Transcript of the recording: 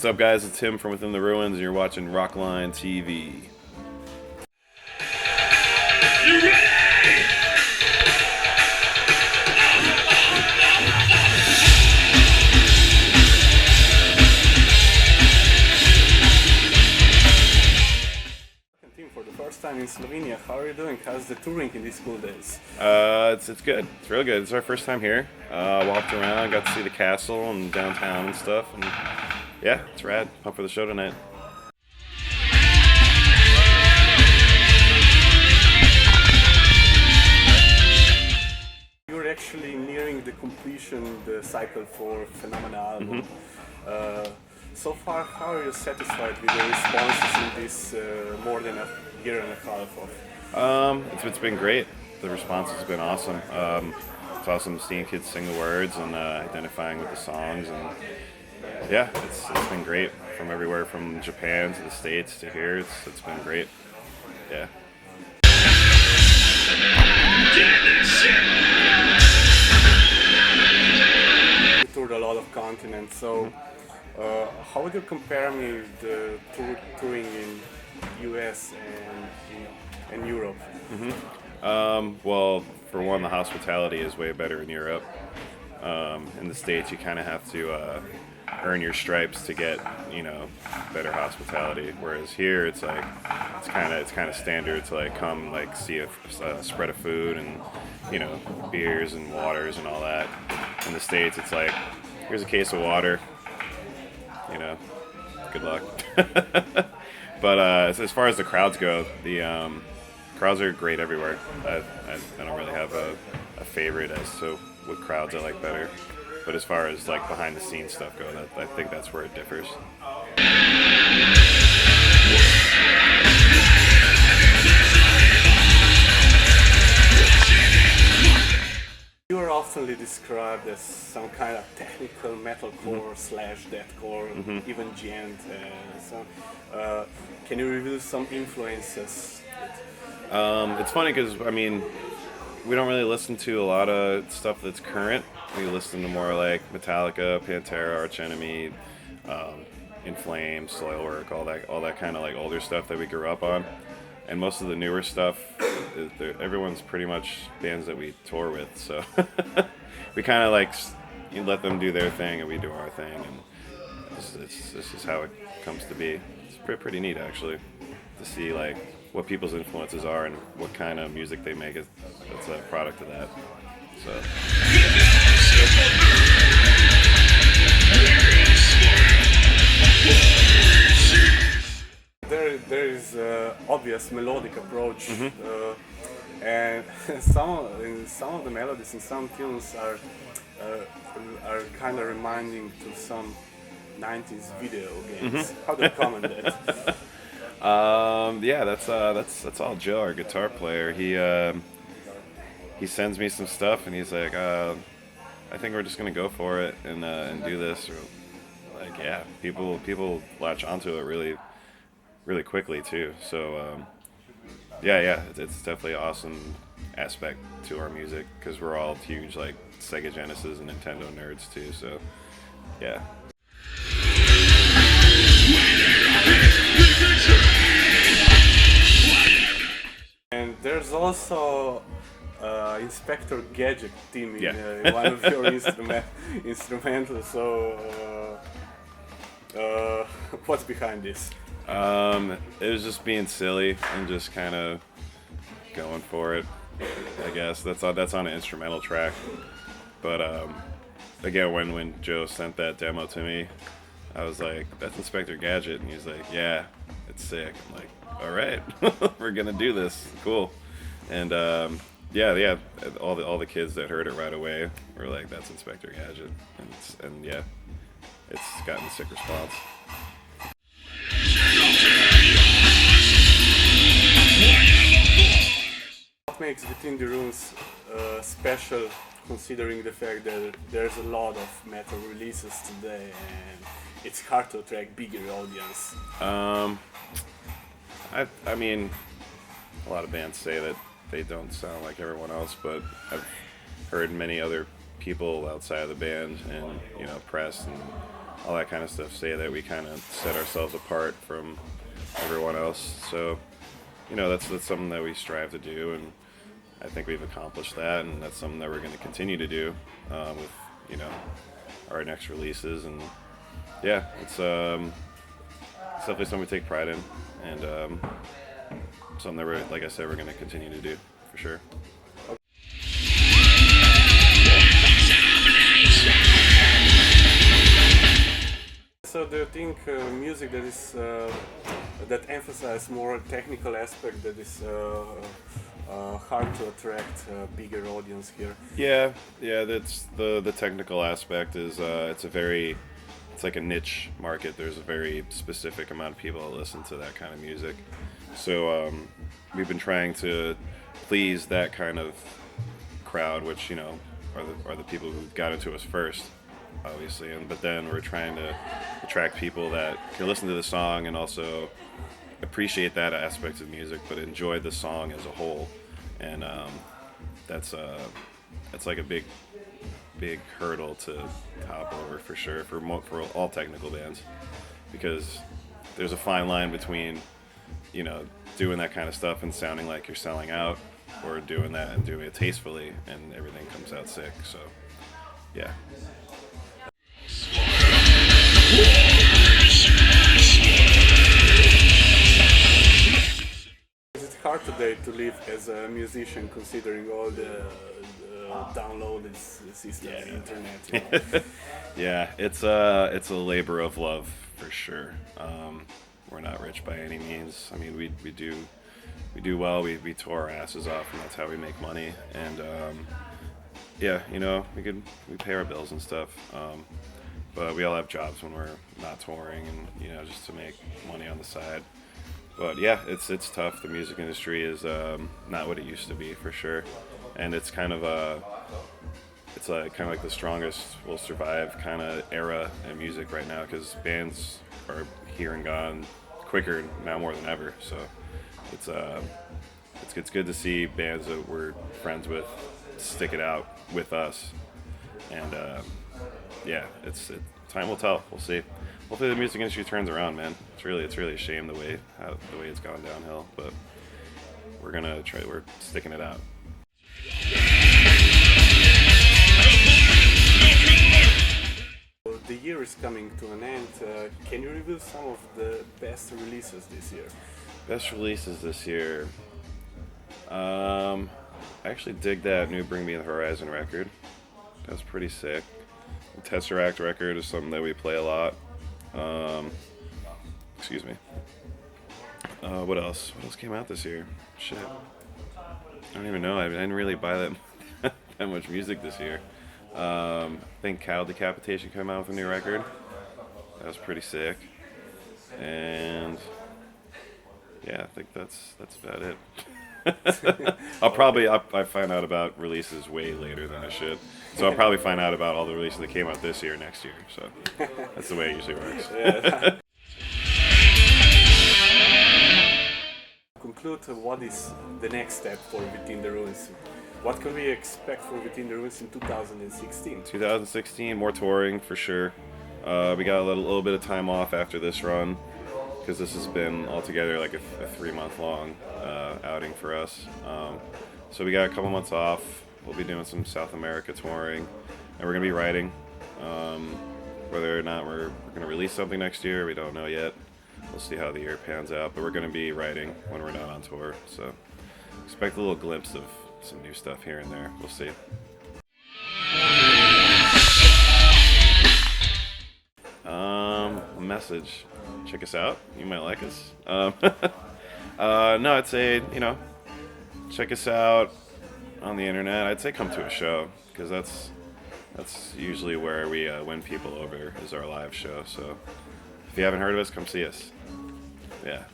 up, guys? It's Tim from Within the Ruins, and you're watching Rockline TV. You ready? Team for the first time in Slovenia. How are you doing? How's the touring in these school days? It's good. It's real good. It's our first time here. Walked around, got to see the castle and downtown and stuff, and yeah, it's rad. Pumped for the show tonight. You're actually nearing the completion the cycle for Phenomena album. So far, how are you satisfied with the responses in this more than a year and a half of? It's been great. The response has been awesome. It's awesome seeing kids sing the words and identifying with the songs, and yeah, it's been great from everywhere, from Japan to the States to here. It's been great. Yeah. You toured a lot of continents, so how would you compare me the touring in US and Europe? Well, for one, the hospitality is way better in Europe. In the States, you kind of have to earn your stripes to get, better hospitality. Whereas here, it's like it's kind of standard to like come like see a spread of food and beers and waters and all that. In the States, it's like here's a case of water. Good luck. But as far as the crowds go, the crowds are great everywhere. I don't really have a favorite as to what crowds I like better. But as far as like behind the scenes stuff goes, I think that's where it differs. You are often described as some kind of technical metalcore / deathcore, even gent. Can you reveal some influences? It's funny because we don't really listen to a lot of stuff that's current. We listen to more like Metallica, Pantera, Arch Enemy, In Flames, Soilwork, all that kind of like older stuff that we grew up on. And most of the newer stuff, everyone's pretty much bands that we tour with. So we kind of like let them do their thing and we do our thing, and this is how it comes to be. It's pretty neat actually to see like what people's influences are and what kind of music they make. It's a product of that. So. There is obvious melodic approach, and some of the melodies in some tunes are kind of reminding to some 90s video games. How do you comment that? Yeah, that's all Joe, our guitar player. He sends me some stuff and he's like, I think we're just gonna go for it and do this. Or like, yeah, people latch onto it really quickly too. So yeah, it's definitely an awesome aspect to our music because we're all huge like Sega Genesis and Nintendo nerds too. So yeah. And there's also Inspector Gadget theme in one of your instrumentals. So what's behind this? It was just being silly and just kind of going for it. I guess that's on an instrumental track. But again, when Joe sent that demo to me, I was like, "That's Inspector Gadget," and he's like, "Yeah, it's sick." I'm like, "All right, we're gonna do this. Cool." And yeah, all the kids that heard it right away were like, "That's Inspector Gadget," and yeah, it's gotten a sick response. What makes Within the Ruins special, considering the fact that there's a lot of metal releases today and it's hard to attract bigger audience? I mean, a lot of bands say that they don't sound like everyone else, but I've heard many other people outside of the band and press and all that kind of stuff say that we kind of set ourselves apart from everyone else. So, that's something that we strive to do, and I think we've accomplished that, and that's something that we're going to continue to do with, our next releases. And yeah, it's definitely something we take pride in, and something that we're, like I said, we're going to continue to do for sure. So do you think music that is that emphasizes more technical aspect that is hard to attract a bigger audience here? Yeah, that's the technical aspect is it's like a niche market. There's a very specific amount of people that listen to that kind of music. So we've been trying to please that kind of crowd, which are the people who got into us first, obviously. But then we're trying to attract people that can listen to the song and also appreciate that aspect of music, but enjoy the song as a whole. And that's like a big hurdle to hop over for sure for all technical bands, because there's a fine line between doing that kind of stuff and sounding like you're selling out, or doing that and doing it tastefully and everything comes out sick. So yeah. Is it hard today to live as a musician, considering all the downloaded systems, internet? Yeah, it's a labor of love for sure. We're not rich by any means. I mean, we do well. We tour our asses off, and that's how we make money. And yeah, we pay our bills and stuff. But we all have jobs when we're not touring, and just to make money on the side. But yeah, it's tough. The music industry is not what it used to be for sure, and it's kind of like the strongest will survive kind of era in music right now, because bands are here and gone quicker now more than ever. So it's good to see bands that we're friends with stick it out with us, and yeah, time will tell. We'll see. Hopefully the music industry turns around, man. It's really a shame the way it's gone downhill, but we're sticking it out. The year is coming to an end. Can you reveal some of the best releases this year? Best releases this year. I actually dig that new Bring Me the Horizon record. That's pretty sick. The Tesseract record is something that we play a lot. Excuse me. What else? What else came out this year? Shit. I don't even know. I didn't really buy that that much music this year. I think Cow Decapitation came out with a new record. That was pretty sick. And yeah, I think that's about it. I find out about releases way later than I should. So I'll probably find out about all the releases that came out this year next year. So that's the way it usually works. Yeah. Conclude, what is the next step for Within the Ruins? What can we expect for Within the Ruins in 2016? 2016, more touring for sure. We got a little bit of time off after this run, because this has been altogether like a 3-month long outing for us. So we got a couple months off. We'll be doing some South America touring, and we're going to be writing. Whether or not we're going to release something next year, we don't know yet. We'll see how the year pans out, but we're going to be writing when we're not on tour. So expect a little glimpse of some new stuff here and there. We'll see. Message. Check us out. You might like us. No, I'd say, check us out on the internet. I'd say come to a show, because that's usually where we win people over, is our live show. So if you haven't heard of us, come see us. Yeah.